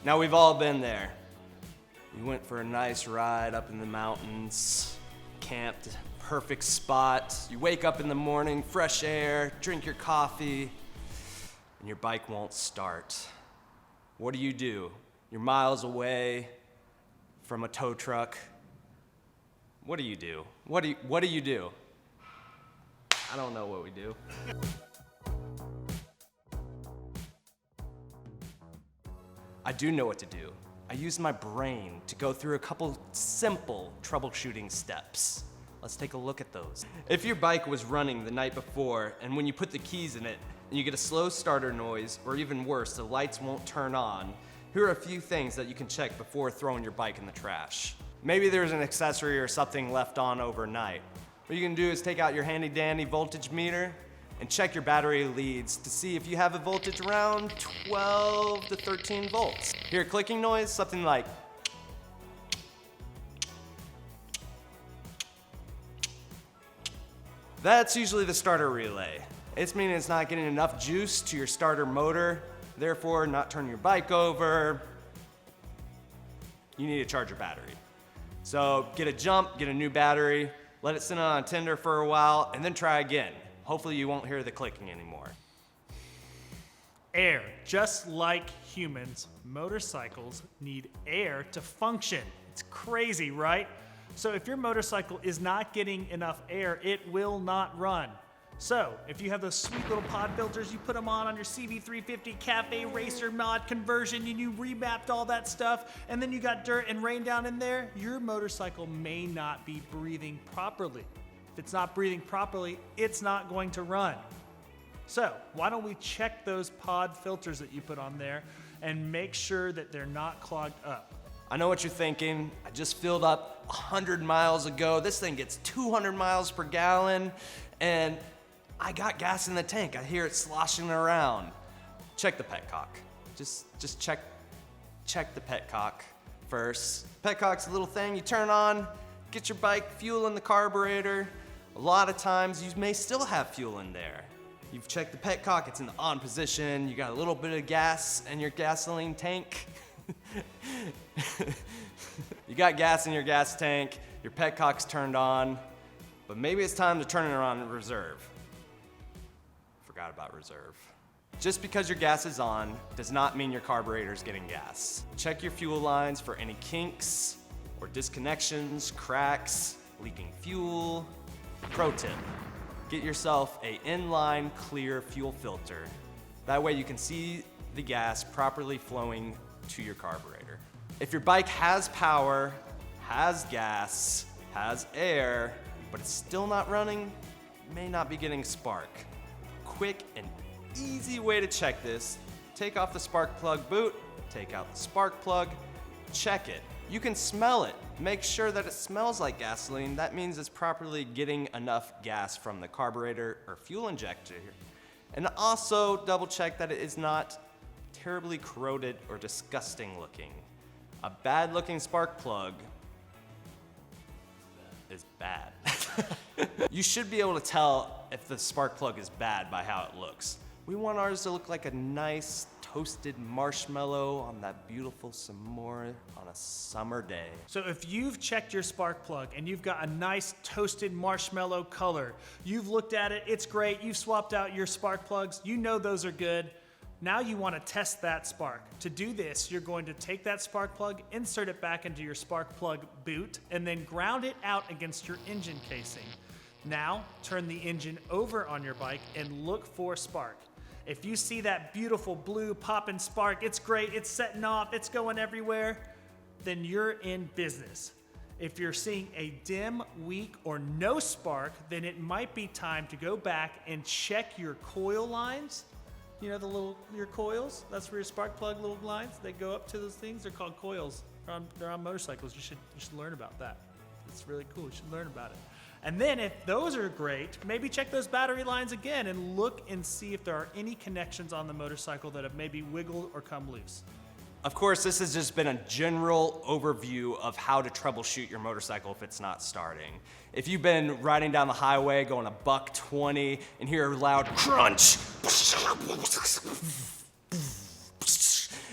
Now we've all been there. You went for a nice ride up in the mountains, camped, perfect spot. You wake up in the morning, fresh air, drink your coffee, and your bike won't start. What do? You're miles away from a tow truck. What do you do? What do you do? I don't know what we do. I do know what to do. I use my brain to go through a couple simple troubleshooting steps. Let's take a look at those. If your bike was running the night before, and when you put the keys in it, and you get a slow starter noise, or even worse, the lights won't turn on, here are a few things that you can check before throwing your bike in the trash. Maybe there's an accessory or something left on overnight. What you can do is take out your handy dandy voltage meter and check your battery leads to see if you have a voltage around 12 to 13 volts. Hear a clicking noise, something like that's usually the starter relay. It's meaning it's not getting enough juice to your starter motor, therefore not turning your bike over. You need to charge your battery. So get a jump, get a new battery, let it sit on a tender for a while, and then try again. Hopefully you won't hear the clicking anymore. Air. Just like humans, motorcycles need air to function. It's crazy, right? So if your motorcycle is not getting enough air, it will not run. So if you have those sweet little pod filters, you put them on your CV350 Cafe Racer mod conversion, and you remapped all that stuff, and then you got dirt and rain down in there, your motorcycle may not be breathing properly. If it's not breathing properly, it's not going to run. So why don't we check those pod filters that you put on there and make sure that they're not clogged up. I know what you're thinking. I just filled up 100 miles ago. This thing gets 200 miles per gallon, and I got gas in the tank. I hear it sloshing around. Check the petcock. Just check the petcock first. Petcock's a little thing you turn on, get your bike fuel in the carburetor. A lot of times you may still have fuel in there. You've checked the petcock, it's in the on position, you got a little bit of gas in your gasoline tank. You got gas in your gas tank, your petcock's turned on, but maybe it's time to turn it on in reserve. Forgot about reserve. Just because your gas is on does not mean your carburetor's getting gas. Check your fuel lines for any kinks or disconnections, cracks, leaking fuel. Pro tip, get yourself an inline clear fuel filter. That way you can see the gas properly flowing to your carburetor. If your bike has power, has gas, has air, but it's still not running, you may not be getting spark. Quick and easy way to check this, take off the spark plug boot, take out the spark plug, check it. You can smell it. Make sure that it smells like gasoline. That means it's properly getting enough gas from the carburetor or fuel injector. And also double check that it is not terribly corroded or disgusting looking. A bad looking spark plug is bad. You should be able to tell if the spark plug is bad by how it looks. We want ours to look like a nice toasted marshmallow on that beautiful s'more on a summer day. So if you've checked your spark plug and you've got a nice toasted marshmallow color, you've looked at it, it's great, you've swapped out your spark plugs, you know those are good. Now you want to test that spark. To do this, you're going to take that spark plug, insert it back into your spark plug boot, and then ground it out against your engine casing. Now, turn the engine over on your bike and look for spark. If you see that beautiful blue popping spark, it's great, it's setting off, it's going everywhere, then you're in business. If you're seeing a dim, weak, or no spark, then it might be time to go back and check your coil lines. You know your coils? That's where your spark plug little lines, they go up to those things. They're called coils. They're on motorcycles. You should learn about that. It's really cool. You should learn about it. And then if those are great, maybe check those battery lines again and look and see if there are any connections on the motorcycle that have maybe wiggled or come loose. Of course, this has just been a general overview of how to troubleshoot your motorcycle if it's not starting. If you've been riding down the highway going a $120 and hear a loud crunch,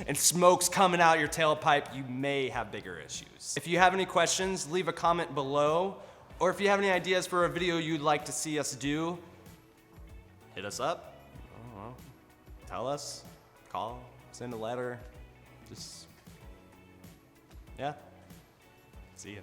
and smoke's coming out your tailpipe, you may have bigger issues. If you have any questions, leave a comment below, or if you have any ideas for a video you'd like to see us do, hit us up. I don't know. Tell us, call, send a letter, just, yeah. See ya.